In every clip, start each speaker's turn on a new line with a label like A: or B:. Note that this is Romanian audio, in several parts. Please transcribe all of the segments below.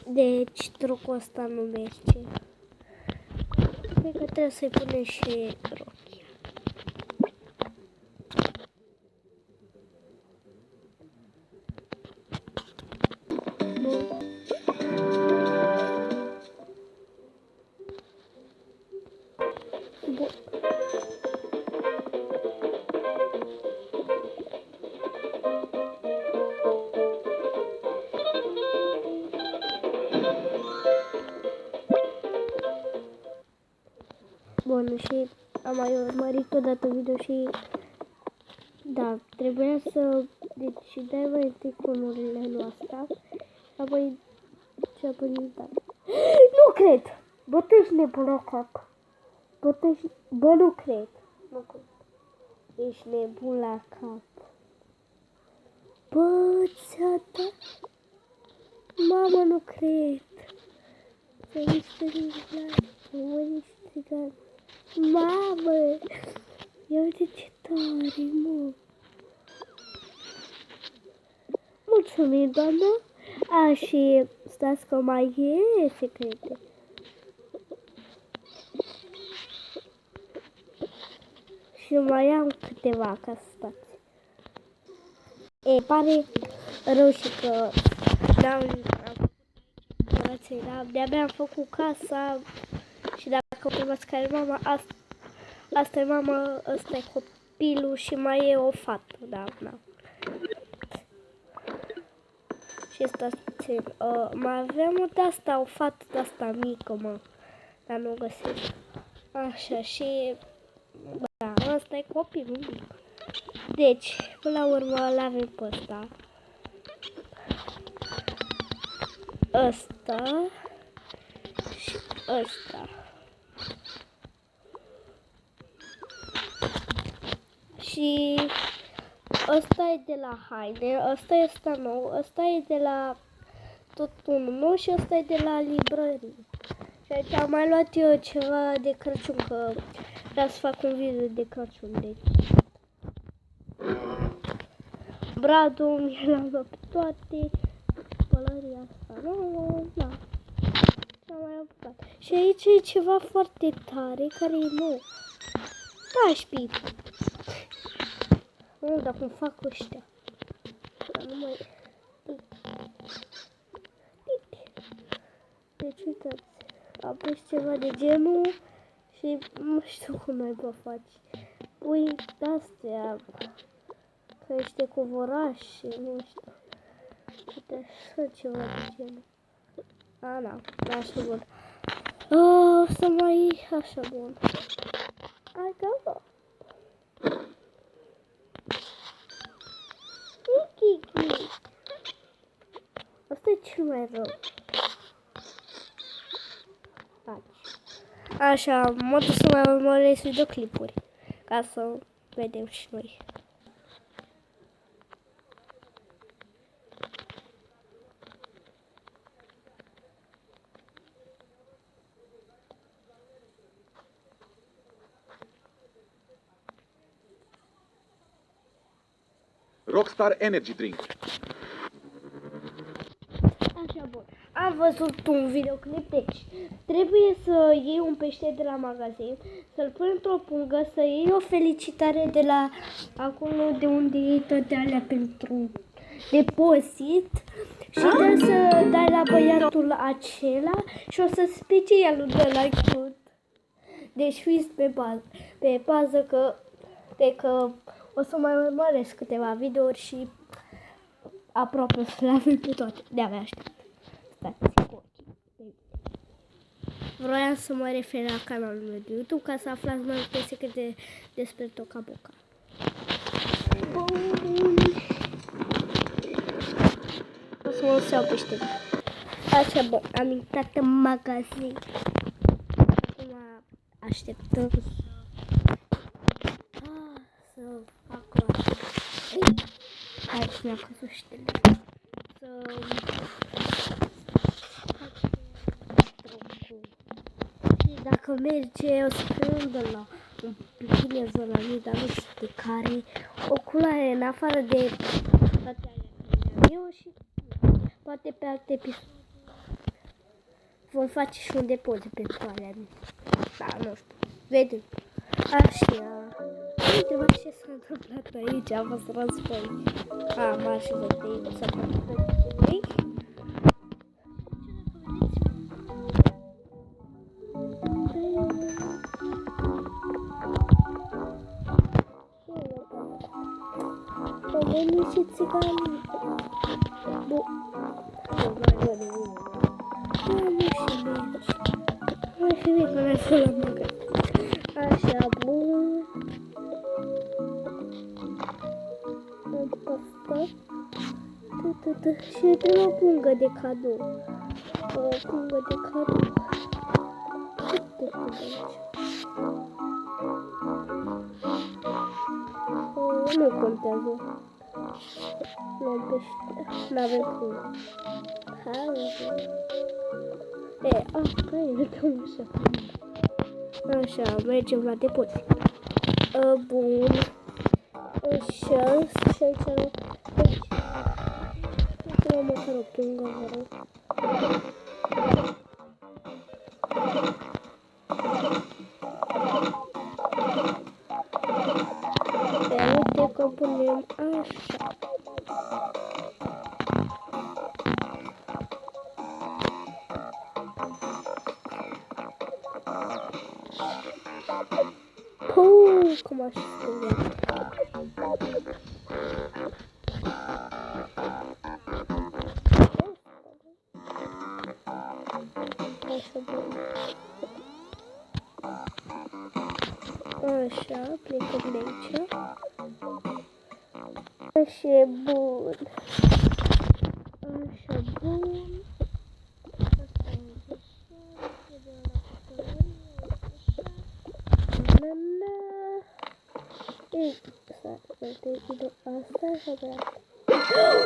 A: Deci trucul ăsta nu merge. Cred că trebuie să-i punem și rochia. Bun, și am mai urmărit odată video și da, trebuia să decidem mai întâi conurile noastre, apoi da. Nu cred! Bă, tu ești nebun la cap. Bă, nu cred. Nu cred. Ești nebun la cap. Bă, ți-a dat? Mamă, nu cred. Să-i strigat. Mamă! Ia uite ce tare, mă! Mulțumim, doamnă! A, și stați că mai e secrete. Și mai am câteva ca să stați. E, pare rău și că de-abia am făcut casa și dacă întrebați care e mama, asta e mama, ăsta e copilul și mai e o fată, da. Și asta mai avem de-asta, o fată de-asta mică, mă, dar nu găsesc. Așa, și da, ăsta e copilul mic. Deci, până la urmă, l-avem pe ăsta. Ăsta și ăsta. Și ăsta e de la haine, ăsta este nou, ăsta e de la tot unul nou și ăsta e de la librărie. Și aici am mai luat eu ceva de Crăciun, că vreau să fac un video de Crăciun, deci. Bradul mi-l-am luat pe toate, pălăria asta nouă, da. Și-am mai apucat. Și aici e ceva foarte tare, care e nou. Da, șpit. Nu, dar cum fac ăștia. Dar nu mai... Deci, uitați. Apeși ceva de genul și nu știu cum mai vă faci. Pui de-astea. Că ești covoraș și nu știu. Uite așa ceva de genul. A, da. Așa bun. O să mai așa bun. Hai, gata. Asta e cel mai rău. Așa, mă duc să mai urmăresc videoclipuri, ca să vedem și noi.
B: Rockstar Energy Drink.
A: Așa, bun. Am văzut un videoclip, deci trebuie să iei un pește de la magazin, să-l pui într-o pungă, să iei o felicitare de la acolo de unde iei toate alea pentru depozit Și trebuie să dai la băiatul acela și o să spice el de like food. Deci fiți pe pază că o să mai urmăresc câteva videouri și aproape o să le avem pe toate. De-abia aștept. Stați cu ochii. Vroiam să mă refer la canalul meu de YouTube ca să aflați mai multe secrete despre Toca Boca. Bun. O să mă iau pește. Așa, bun, am intrat în magazin. Acum așteptăm să fac așa. Hai să mi-am căzut ștele. Și dacă merge, o să filmăm de la un bikini zona mie, dar nu știu de care. O culoare în afară de toate alea eu și poate pe alte episoade. Vom face și un depozit pe toalea mea. Da, nu știu. Vedem. Așa. Nu întreba ce s-a întâmplat aici. A fost război. M-ar și vedei. S-a întâmplat război. Au venit și țiganii. Bun. Și mergi că n-ai fost la magazin. Așa, bun. Asta. Și îi trebuie o pungă de cadou. O pungă de cadou. Cât de pungă aici? Nu contează. Luăm pește. N-avem pungă. Hai, că e așa, mergem la depozit. Bun. Așa, și aici luăm măcar o pungă, vă rog. Uite că punem așa. Cum aș spune? Așa, plecăm de aici. Așa, bun. Așa, bun.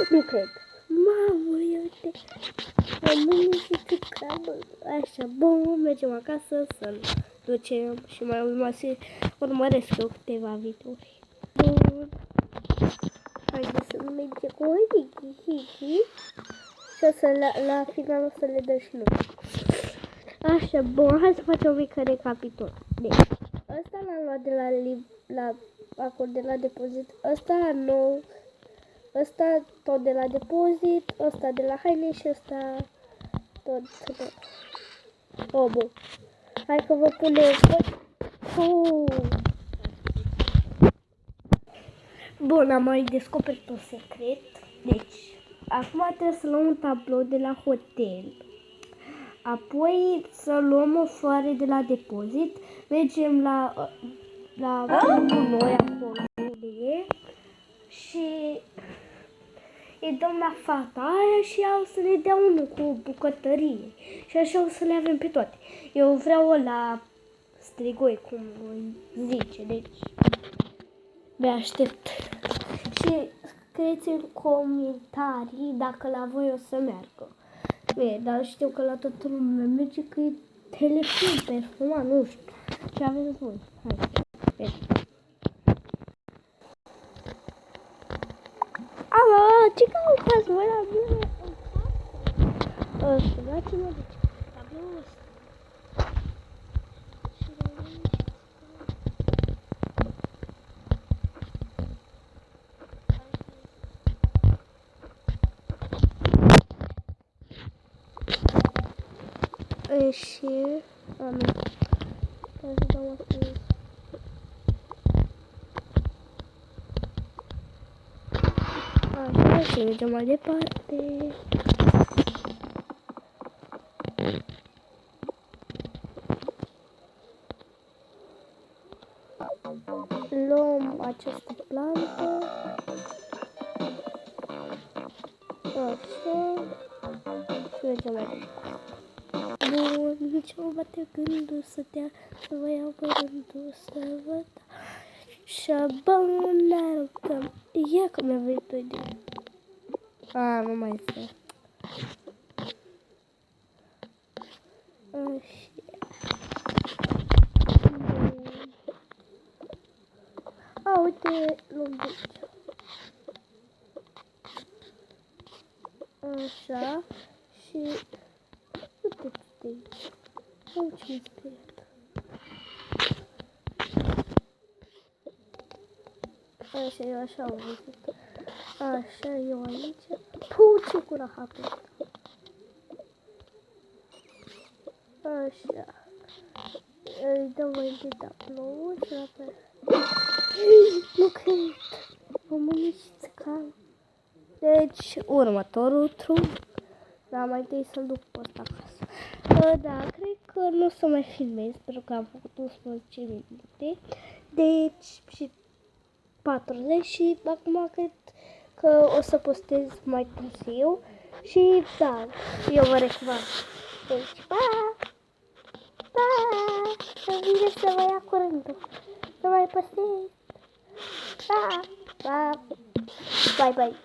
A: Nu cred. Mamă, uite. Rămâne și cât crabă. Așa, bun, mergem acasă să-l ducem și mai urmăresc eu câteva videouri. Bun. Haideți să mergem cu Hiki. Și o să la final o să le dăm și noi. Așa, bun, hai să facem o mică recapitol. Deci, ăsta l-am luat de la acord de la depozit, ăsta nou, ăsta tot de la depozit, ăsta de la haine și ăsta tot. Bun. Hai că vă punem. Bun, am mai descoperit un secret. Deci, acum trebuie să luăm un tablou de la hotel. Apoi să luăm o foaie de la depozit. Mergem la noi acolo și îi dăm la fata aia și ea o să ne dea unul cu o bucătărie. Și așa o să le avem pe toate. Eu vreau ăla strigoi, cum zice, deci abia aștept. Și scrieți în comentarii dacă la voi o să meargă. Dar știu că la toată lumea merge că e telefon performat, nu știu. Ce aveți voi? Hai, ce caucați, mă, la mine? Ăsta, dați-mă de ce? Tabloul ăsta. Și... nu. Hai să dau asta. Așa, și mergem mai departe. Luăm această plantă. Așa. Și mergem mai departe. Bun, nici mă bate gândul să vă iau pe rândul să vă dau. Șabam, ne aruncăm. Ia că mi-a venit o idee. Nu mai este. Așa. Uite, luăm de aici. Așa. Și... uite de aici. Uite ce-mi speriat. Așa, eu așa am văzut. Așa, eu aici. Puh, ce cură hapă. Așa. Îi dăm mai de tablou și apoi... Nu cred. Românii și țăcan. Deci, următorul truc. Da, mai întâi să-l duc pe ăsta acasă. Da, cred că nu o să mai filmez, pentru că am făcut 11 minute. Deci, și 40 și acum cred că o să postez mai târziu. Și da, eu vă recomand. Deci, pa! Pa! Să vine să vă ia curândul. Să mai postez. Pa! Pa! Bye, bye!